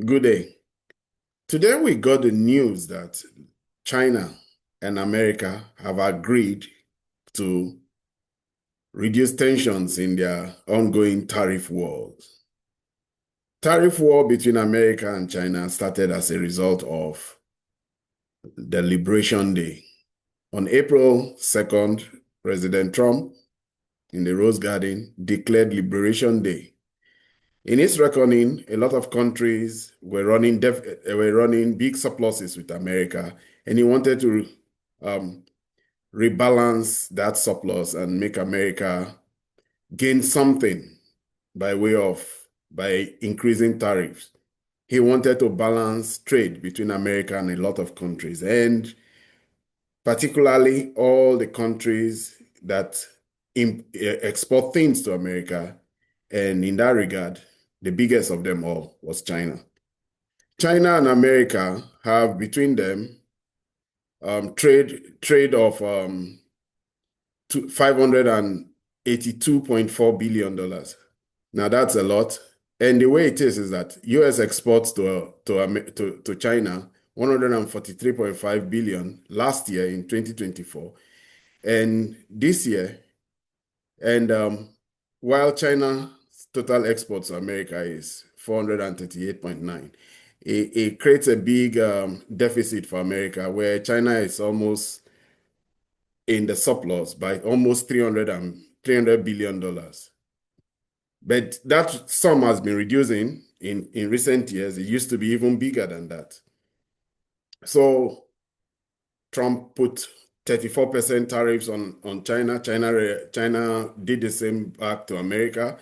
Good day. Today we got the news that China and America have agreed to reduce tensions in their ongoing tariff wars. Tariff war between America and China started as a result of the Liberation Day. On April 2nd, President Trump in the Rose Garden declared Liberation Day. In his reckoning, a lot of countries were running big surpluses with America, and he wanted to um, rebalance that surplus and make America gain something by increasing tariffs. He wanted to balance trade between America and a lot of countries, and particularly all the countries that export things to America. And in that regard, the biggest of them all was China. China and America have between them trade of $582.4 billion. Now that's a lot. And the way it is that US exports to China 143.5 billion last year in 2024. And this year, and while China's total exports to America is 438.9, it creates a big deficit for America where China is almost in the surplus by almost $300 billion. But that sum has been reducing in recent years. It used to be even bigger than that. So Trump put 34% tariffs on China. China did the same back to America.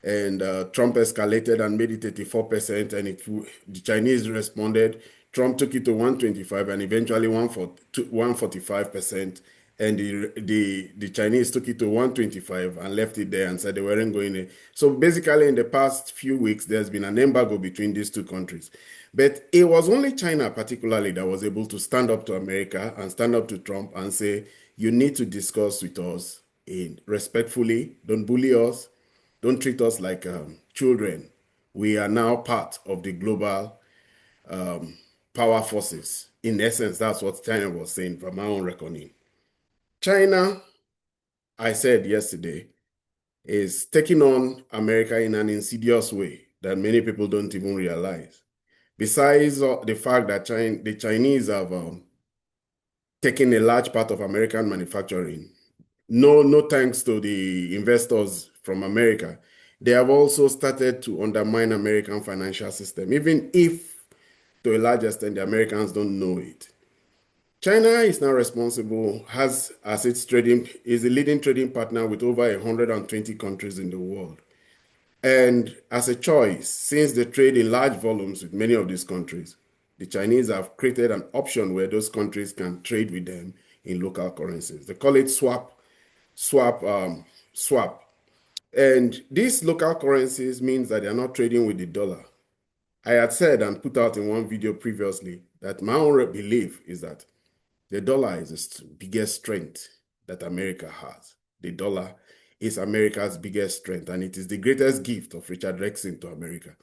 And Trump escalated and made it 34%, and the Chinese responded. Trump took it to 125 and eventually 145%. And the Chinese took it to 125 and left it there and said they weren't going there. So basically, in the past few weeks, there's been an embargo between these two countries. But it was only China, particularly, that was able to stand up to America and stand up to Trump and say, you need to discuss with us respectfully. Don't bully us. Don't treat us like children. We are now part of the global power forces. In essence, that's what China was saying from my own reckoning. China, I said yesterday, is taking on America in an insidious way that many people don't even realize. Besides the fact that the Chinese have taken a large part of American manufacturing, no thanks to the investors from America, they have also started to undermine American financial system, even if to a large extent the Americans don't know it. China is now responsible, has as its trading, is the leading trading partner with over 120 countries in the world. And as a choice, since they trade in large volumes with many of these countries, the Chinese have created an option where those countries can trade with them in local currencies. They call it swap. And these local currencies means that they're not trading with the dollar. I had said and put out in one video previously that my own belief is that the dollar is the biggest strength that America has. The dollar is America's biggest strength, and it is the greatest gift of Richard Nixon to America.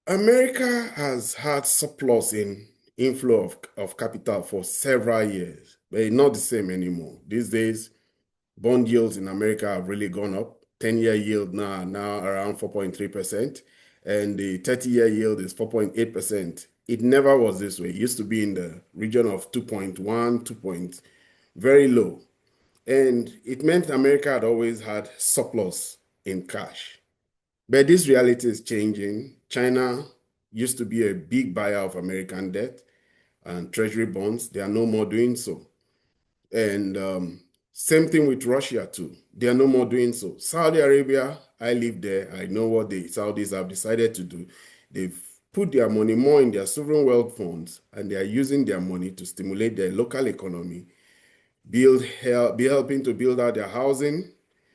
America has had surplus in inflow of capital for several years, but it's not the same anymore. These days, bond yields in America have really gone up. 10-year yield now around 4.3%, and the 30-year yield is 4.8%. It never was this way. It used to be in the region of 2.1, 2. Very low. And it meant America had always had surplus in cash. But this reality is changing. China used to be a big buyer of American debt and treasury bonds. They are no more doing so. And same thing with Russia too. They are no more doing so. Saudi Arabia, I live there. I know what the Saudis have decided to do. They've put their money more in their sovereign wealth funds, and they are using their money to stimulate their local economy, be helping to build out their housing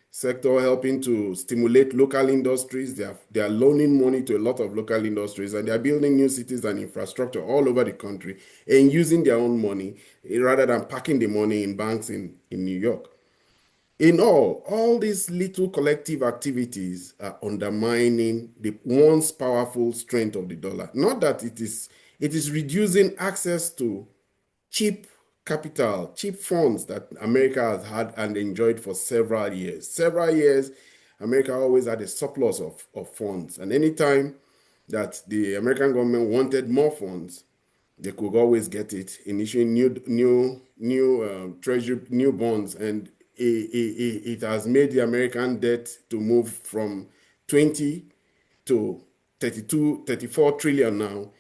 sector, helping to stimulate local industries. They are loaning money to a lot of local industries, and they are building new cities and infrastructure all over the country and using their own money rather than parking the money in banks in New York. In all these little collective activities are undermining the once powerful strength of the dollar. Not that it is reducing access to cheap capital, cheap funds that America has had and enjoyed for several years. Several years, America always had a surplus of funds. And anytime that the American government wanted more funds, they could always get it in issuing new treasury, new bonds, and it has made the American debt to move from 20 to 32, 34 trillion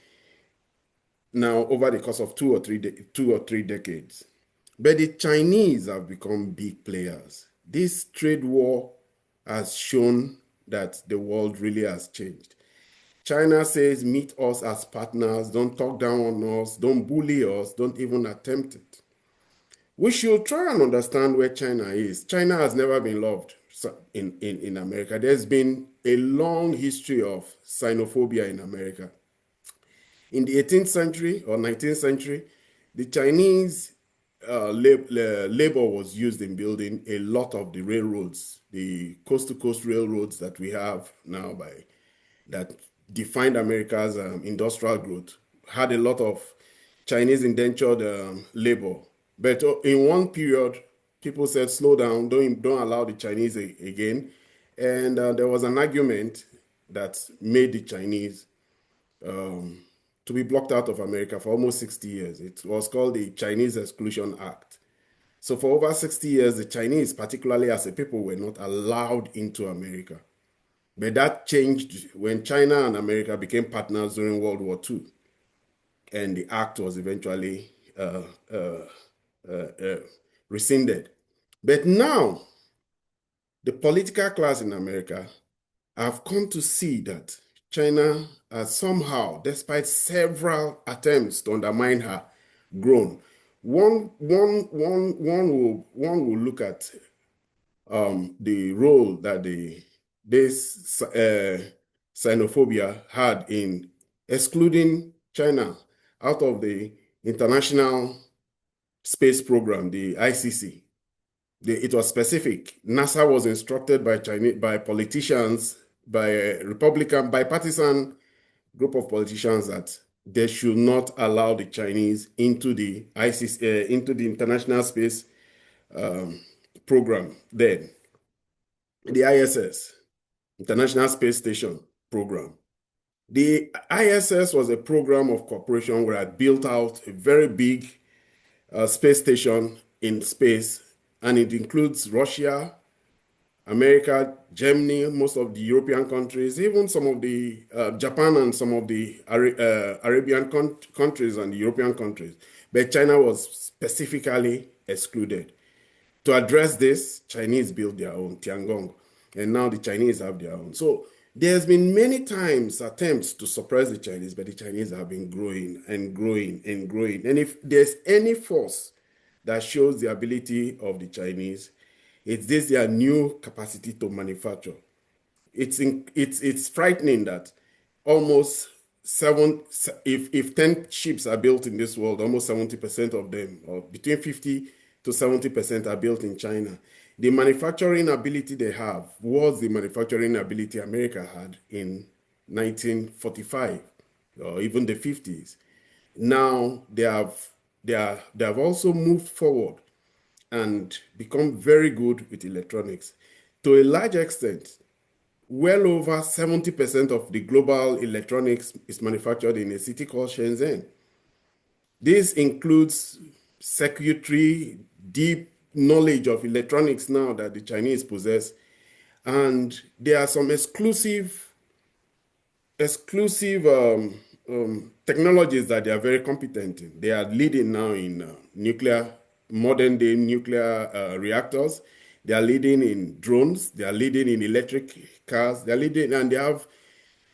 now over the course of 2 or 3 decades. But the Chinese have become big players. This trade war has shown that the world really has changed. China says, meet us as partners, don't talk down on us, don't bully us, don't even attempt it. We should try and understand where China is. China has never been loved in America. There's been a long history of xenophobia in America. In the 18th century or 19th century, the Chinese labor was used in building a lot of the railroads, the coast-to-coast railroads that we have now that defined America's industrial growth, had a lot of Chinese indentured labor. But in one period, people said, slow down, don't allow the Chinese again. And there was an argument that made the Chinese to be blocked out of America for almost 60 years. It was called the Chinese Exclusion Act. So for over 60 years, the Chinese, particularly as a people, were not allowed into America. But that changed when China and America became partners during World War II. And the act was eventually rescinded. But now, the political class in America have come to see that China has somehow, despite several attempts to undermine her, grown. One will look at the role that this xenophobia had in excluding China out of the International Space Program, the ICC. It was specific. NASA was instructed by politicians, by a Republican bipartisan group of politicians, that they should not allow the Chinese into the ICC, into the International Space Program. Then the ISS, International Space Station Program. The ISS was a program of cooperation where I built out a very big space station in space, and it includes Russia, America, Germany, most of the European countries, even some of the Japan and some of the Arabian countries and the European countries. But China was specifically excluded. To address this, Chinese built their own Tiangong, and now the Chinese have their own. So there's been many times attempts to suppress the Chinese, but the Chinese have been growing and growing and growing. And if there's any force that shows the ability of the Chinese, it's this their new capacity to manufacture. It's frightening that almost if 10 ships are built in this world, almost 70% of them, or between 50 to 70%, are built in China. The manufacturing ability they have was the manufacturing ability America had in 1945 or even the 50s. Now they have also moved forward and become very good with electronics. To a large extent, well over 70% of the global electronics is manufactured in a city called Shenzhen. This includes circuitry, deep knowledge of electronics now that the Chinese possess. And there are some exclusive technologies that they are very competent in. They are leading now in modern day nuclear reactors. They are leading in drones. They are leading in electric cars. They are leading, and they have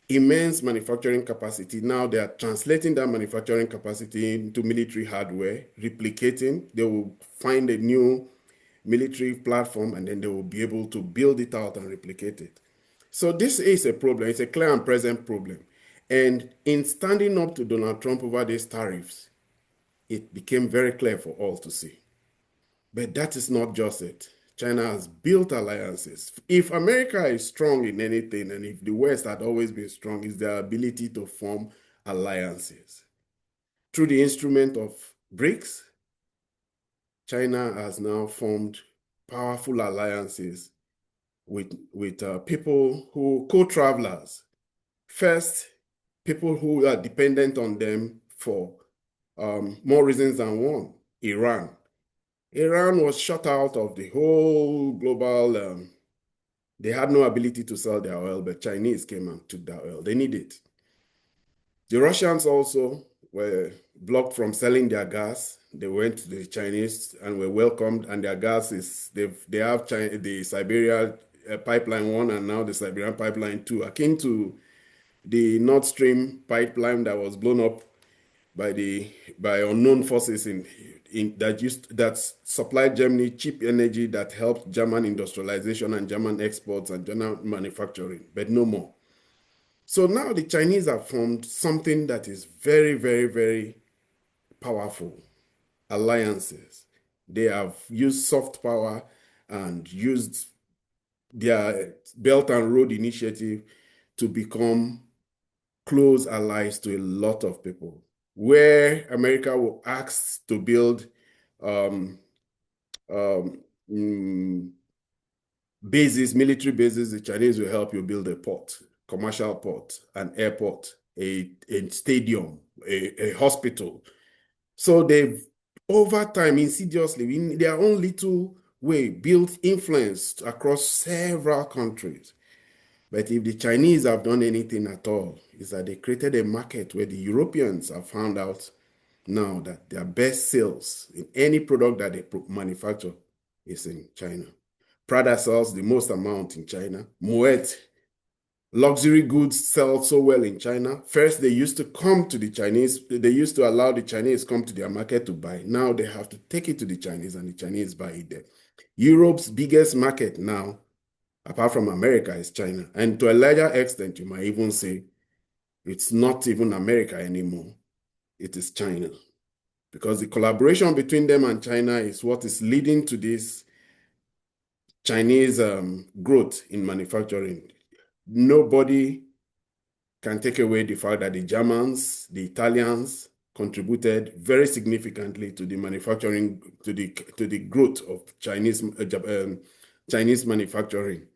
immense manufacturing capacity. Now they are translating that manufacturing capacity into military hardware, replicating. They will find a new military platform, and then they will be able to build it out and replicate it. So this is a problem. It's a clear and present problem. And in standing up to Donald Trump over these tariffs, it became very clear for all to see. But that is not just it. China has built alliances. If America is strong in anything, and if the West had always been strong, is their ability to form alliances. Through the instrument of BRICS, China has now formed powerful alliances with people who co-travelers. First, people who are dependent on them for more reasons than one. Iran. Iran was shut out of the whole global. They had no ability to sell their oil, but Chinese came and took their oil. They need it. The Russians also were blocked from selling their gas. They went to the Chinese and were welcomed, and their gas is they have the Siberia pipeline 1 and now the Siberian pipeline 2, akin to the Nord Stream pipeline that was blown up by unknown forces that supplied Germany cheap energy that helped German industrialization and German exports and German manufacturing, but no more. So now the Chinese have formed something that is very, very, very powerful: alliances. They have used soft power and used their Belt and Road Initiative to become close allies to a lot of people. Where America will ask to build um, um, mm, bases, military bases, the Chinese will help you build a port, commercial port, an airport, a stadium, a hospital. So they've, over time, insidiously, in their own little way, built influence across several countries. But if the Chinese have done anything at all, is that they created a market where the Europeans have found out now that their best sales in any product that they manufacture is in China. Prada sells the most amount in China. Moet, luxury goods sell so well in China. First, they used to come to the Chinese. They used to allow the Chinese come to their market to buy. Now they have to take it to the Chinese, and the Chinese buy it there. Europe's biggest market now, apart from America, is China. And to a larger extent, you might even say it's not even America anymore. It is China. Because the collaboration between them and China is what is leading to this Chinese growth in manufacturing. Nobody can take away the fact that the Germans, the Italians contributed very significantly to the manufacturing, to the growth of Chinese manufacturing.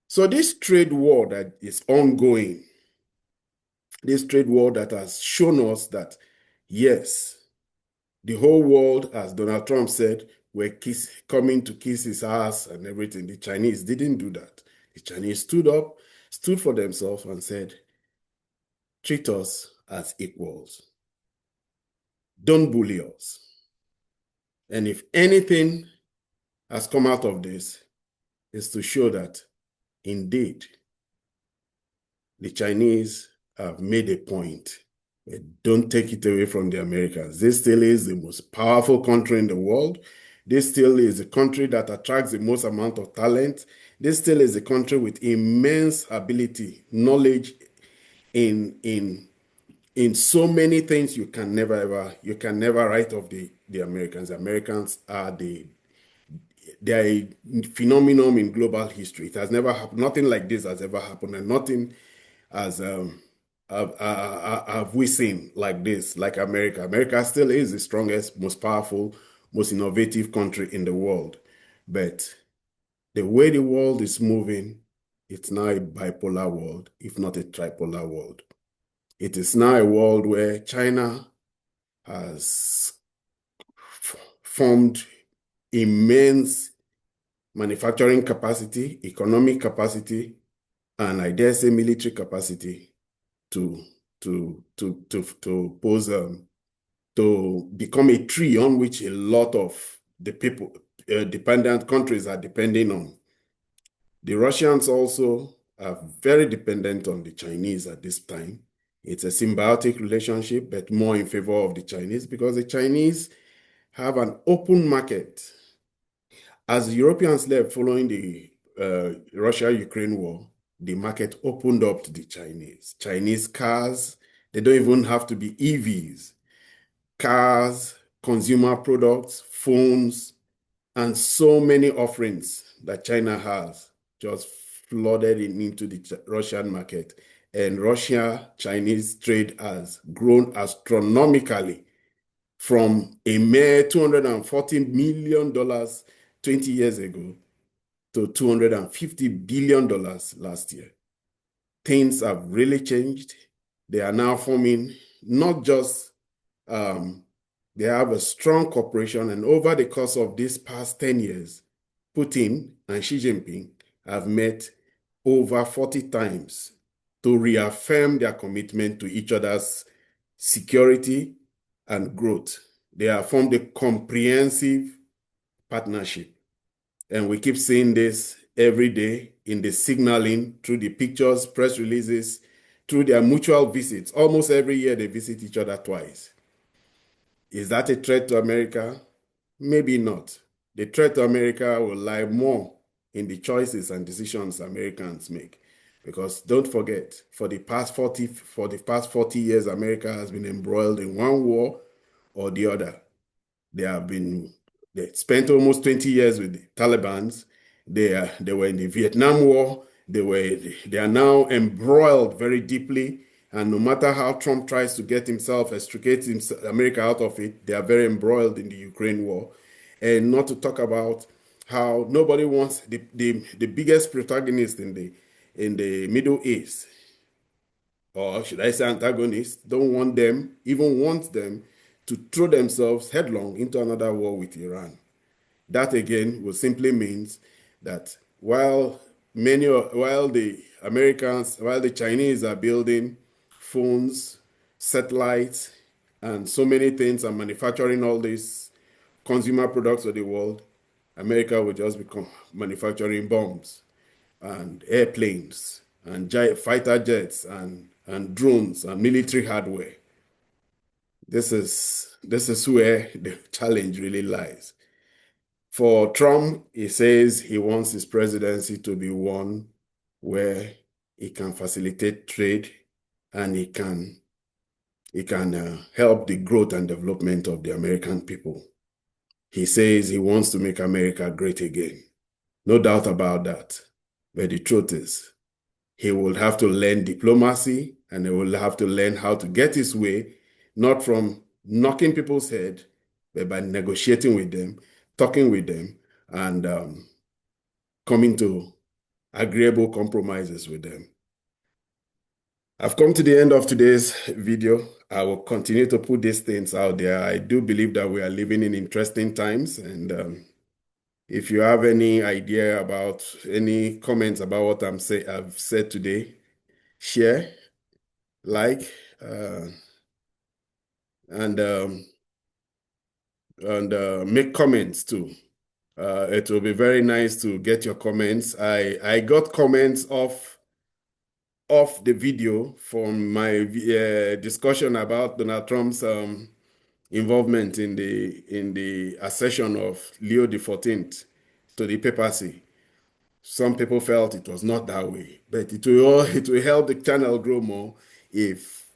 So this trade war that is ongoing, this trade war that has shown us that, yes, the whole world, as Donald Trump said, were coming to kiss his ass and everything. The Chinese didn't do that. The Chinese stood up, stood for themselves and said, treat us as equals. Don't bully us. And if anything has come out of this, is to show that indeed the Chinese have made a point. Don't take it away from the Americans. This still is the most powerful country in the world. This still is a country that attracts the most amount of talent. This still is a country with immense ability, knowledge in so many things you can never write off the Americans. The Americans are they are a phenomenon in global history. It has never happened. Nothing like this has ever happened, and nothing as have we seen like this, like America. America still is the strongest, most powerful, most innovative country in the world. But the way the world is moving, it's now a bipolar world, if not a tripolar world. It is now a world where China has formed immense manufacturing capacity, economic capacity, and I dare say military capacity to pose to become a tree on which a lot of the people dependent countries are depending on. The Russians also are very dependent on the Chinese at this time. It's a symbiotic relationship, but more in favor of the Chinese because the Chinese have an open market. As the Europeans left following the Russia-Ukraine war, the market opened up to the Chinese. Chinese cars, they don't even have to be EVs. Cars, consumer products, phones, and so many offerings that China has just flooded into the Russian market. And Russia-Chinese trade has grown astronomically from a mere $240 million 20 years ago to $250 billion last year. Things have really changed. They are now forming not just, they have a strong cooperation, and over the course of these past 10 years, Putin and Xi Jinping have met over 40 times to reaffirm their commitment to each other's security and growth. They have formed a comprehensive partnership. And we keep seeing this every day in the signaling, through the pictures, press releases, through their mutual visits. Almost every year they visit each other twice. Is that a threat to America? Maybe not. The threat to America will lie more in the choices and decisions Americans make. Because don't forget, for the past 40 years, America has been embroiled in one war or the other. They spent almost 20 years with the Taliban. They were in the Vietnam War. They are now embroiled very deeply. And no matter how Trump tries to extricate America out of it, they are very embroiled in the Ukraine war. And not to talk about how nobody wants the biggest protagonist in the Middle East, or should I say antagonists, don't want them, even want them to throw themselves headlong into another war with Iran. That again will simply means that while the Chinese are building phones, satellites, and so many things, and manufacturing all these consumer products of the world, America will just become manufacturing bombs and airplanes and fighter jets and drones and military hardware. This is where the challenge really lies. For Trump, he says he wants his presidency to be one where he can facilitate trade and he can help the growth and development of the American people. He says he wants to make America great again. No doubt about that. But the truth is, he will have to learn diplomacy, and he will have to learn how to get his way, not from knocking people's head, but by negotiating with them, talking with them, and coming to agreeable compromises with them. I've come to the end of today's video. I will continue to put these things out there. I do believe that we are living in interesting times, and if you have any idea about any comments about what I've said today, share, like, and make comments too. It will be very nice to get your comments. I got comments off the video from my discussion about Donald Trump's involvement in the accession of Leo XIV to the papacy. Some people felt it was not that way, but it will help the channel grow more if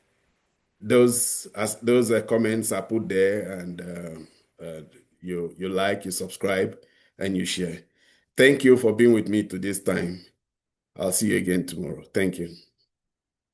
those comments are put there, and you like, you subscribe, and you share. Thank you for being with me to this time. I'll see you again tomorrow. Thank you.